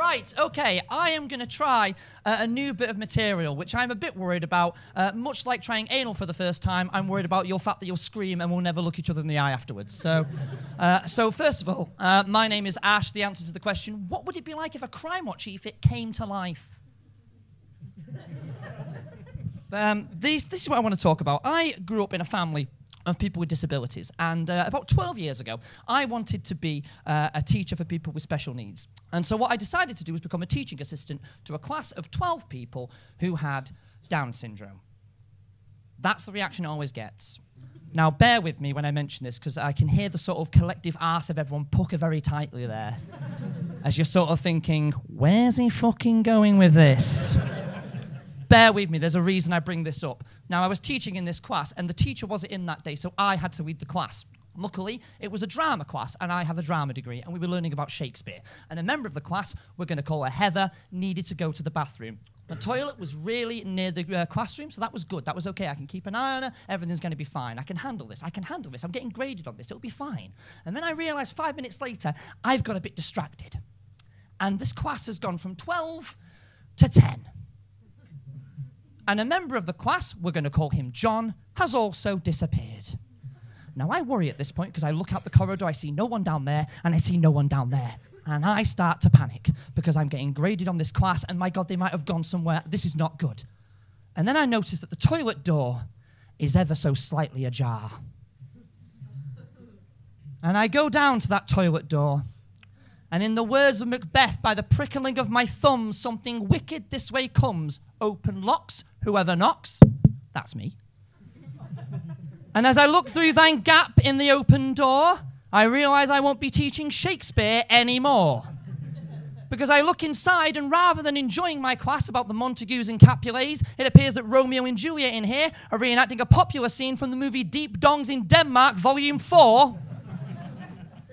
Right, okay, I am going to try a new bit of material, which I'm a bit worried about. Much like trying anal for the first time, I'm worried about your fact that you'll scream and we'll never look each other in the eye afterwards. So first of all, my name is Ash. The answer to the question, what would it be like if a crime watch e-fit came to life? This is what I want to talk about. I grew up in a family of people with disabilities, and about 12 years ago, I wanted to be a teacher for people with special needs. And so what I decided to do was become a teaching assistant to a class of 12 people who had Down syndrome. That's the reaction it always gets. Now, bear with me when I mention this, because I can hear the sort of collective arse of everyone pucker very tightly there, as you're sort of thinking, where's he fucking going with this? Bear with me, there's a reason I bring this up. Now, I was teaching in this class, and the teacher wasn't in that day, so I had to lead the class. Luckily, it was a drama class, and I have a drama degree, and we were learning about Shakespeare. And a member of the class, we're going to call her Heather, needed to go to the bathroom. The toilet was really near the classroom, so that was good. That was okay. I can keep an eye on her. Everything's going to be fine. I can handle this. I can handle this. I'm getting graded on this. It'll be fine. And then I realised 5 minutes later, I've got a bit distracted. And this class has gone from 12 to 10. And a member of the class, we're going to call him John, has also disappeared. Now, I worry at this point because I look out the corridor, I see no one down there, and I see no one down there. And I start to panic because I'm getting graded on this class, and my God, they might have gone somewhere. This is not good. And then I notice that the toilet door is ever so slightly ajar. And I go down to that toilet door, and in the words of Macbeth, by the prickling of my thumbs, something wicked this way comes. Open locks, whoever knocks. That's me. And as I look through thine gap in the open door, I realise I won't be teaching Shakespeare anymore. Because I look inside, and rather than enjoying my class about the Montagues and Capulets, it appears that Romeo and Juliet in here are reenacting a popular scene from the movie Deep Dongs in Denmark, Volume 4.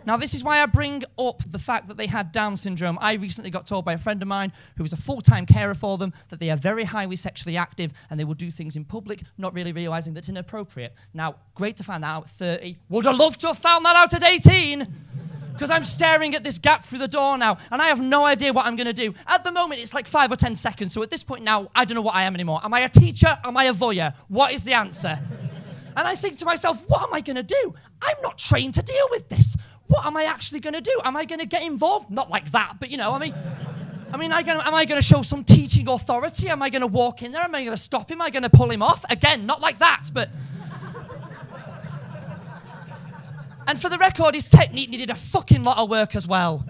Now, this is why I bring up the fact that they had Down syndrome. I recently got told by a friend of mine who is a full-time carer for them that they are very highly sexually active and they will do things in public, not really realising that's inappropriate. Now, great to find that out at 30. Would have loved to have found that out at 18. Because I'm staring at this gap through the door now, and I have no idea what I'm going to do. At the moment, it's like 5 or 10 seconds, so at this point now, I don't know what I am anymore. Am I a teacher? Am I a voyeur? What is the answer? And I think to myself, what am I going to do? I'm not trained to deal with this. What am I actually going to do? Am I going to get involved? Not like that, but you know, am I going to show some teaching authority? Am I going to walk in there? Am I going to stop him? Am I going to pull him off? Again, not like that, but... And for the record, his technique needed a fucking lot of work as well.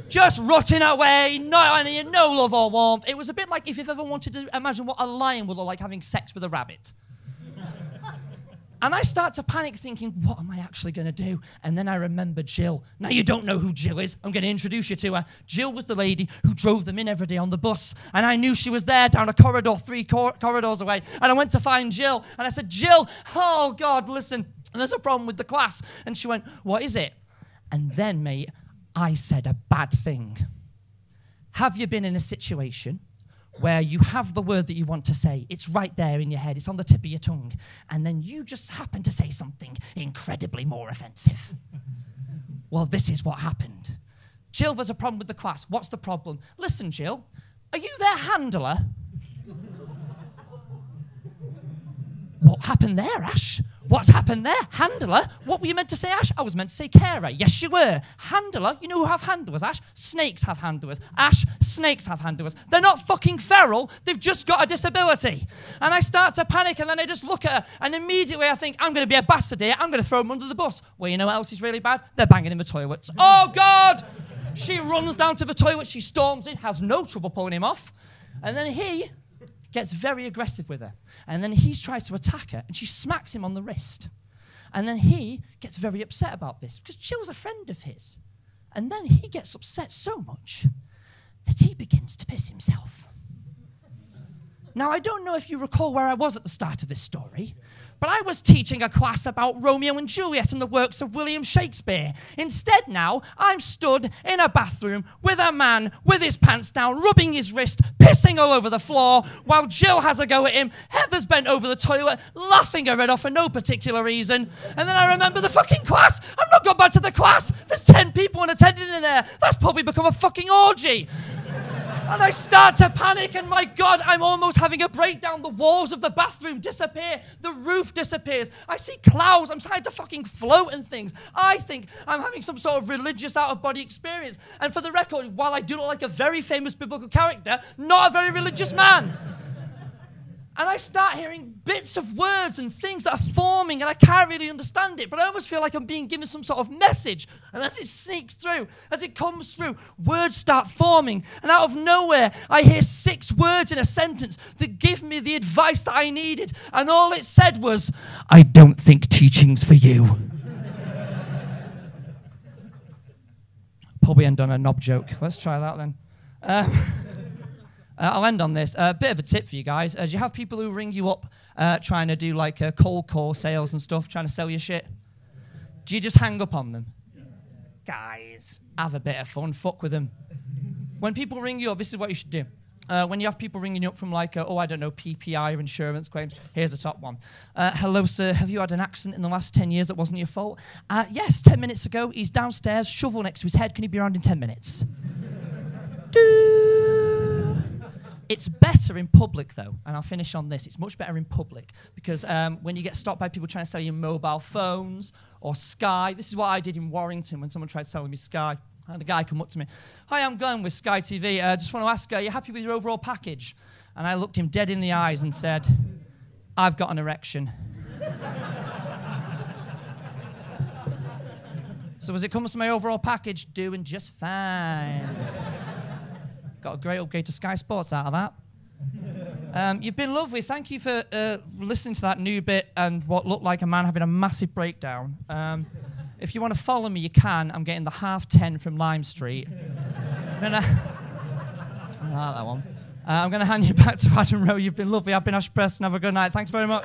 Just rotting away, no love or warmth. It was a bit like if you've ever wanted to imagine what a lion would look like having sex with a rabbit. And I start to panic thinking, what am I actually going to do? And then I remember Jill. Now, you don't know who Jill is. I'm going to introduce you to her. Jill was the lady who drove them in every day on the bus. And I knew she was there down a corridor, 3 corridors away. And I went to find Jill. And I said, Jill, oh, God, listen, there's a problem with the class. And she went, what is it? And then, mate, I said a bad thing. Have you been in a situation where you have the word that you want to say, it's right there in your head, it's on the tip of your tongue, and then you just happen to say something incredibly more offensive? Well, this is what happened. Jill, there's a problem with the class. What's the problem? Listen, Jill, are you their handler? What happened there, Ash? What happened there? Handler? What were you meant to say, Ash? I was meant to say carer. Yes, you were. Handler? You know who have handlers, Ash? Snakes have handlers. Ash, snakes have handlers. They're not fucking feral. They've just got a disability. And I start to panic, and then I just look at her, and immediately I think, I'm going to be a bastard here. I'm going to throw them under the bus. Well, you know what else is really bad? They're banging in the toilets. Oh, God! She runs down to the toilet. She storms in, has no trouble pulling him off. And then he gets very aggressive with her. And then he tries to attack her, and she smacks him on the wrist. And then he gets very upset about this, because Jill's a friend of his. And then he gets upset so much that he begins to piss himself. Now, I don't know if you recall where I was at the start of this story, but I was teaching a class about Romeo and Juliet and the works of William Shakespeare. Instead now, I'm stood in a bathroom with a man with his pants down, rubbing his wrist, pissing all over the floor, while Jill has a go at him. Heather's bent over the toilet, laughing her head off for no particular reason. And then I remember the fucking class. I've not gone back to the class. There's 10 people in attendance in there. there. That's probably become a fucking orgy. And I start to panic, and my God, I'm almost having a breakdown. The walls of the bathroom disappear. The roof disappears. I see clouds. I'm trying to fucking float and things. I think I'm having some sort of religious out-of-body experience. And for the record, while I do look like a very famous biblical character, not a very religious man. And I start hearing bits of words and things that are forming, and I can't really understand it, but I almost feel like I'm being given some sort of message. And as it sneaks through, as it comes through, words start forming, and out of nowhere, I hear 6 words in a sentence that give me the advice that I needed. And all it said was, "I don't think teaching's for you." Probably end on a knob joke. Let's try that then. I'll end on this. A bit of a tip for you guys. Do you have people who ring you up trying to do like cold call sales and stuff, trying to sell you shit? Do you just hang up on them? Guys, have a bit of fun. Fuck with them. When people ring you up, this is what you should do. When you have people ringing you up from like, I don't know, PPI or insurance claims, here's the top one. Hello, sir, have you had an accident in the last 10 years that wasn't your fault? Yes, 10 minutes ago, he's downstairs, shovel next to his head. Can he be around in 10 minutes? It's better in public, though, and I'll finish on this. It's much better in public because when you get stopped by people trying to sell you mobile phones or Sky, this is what I did in Warrington when someone tried selling me Sky. I had a guy come up to me, "Hi, I'm going with Sky TV. Just want to ask, are you happy with your overall package?" And I looked him dead in the eyes and said, "I've got an erection." So as it comes to my overall package, doing just fine. Got a great upgrade to Sky Sports out of that. You've been lovely. Thank you for listening to that new bit and what looked like a man having a massive breakdown. If you want to follow me, you can. I'm getting the 10:30 from Lime Street. I like that one. I'm going to hand you back to Adam Rowe. You've been lovely. I've been Ash Preston. Have a good night. Thanks very much.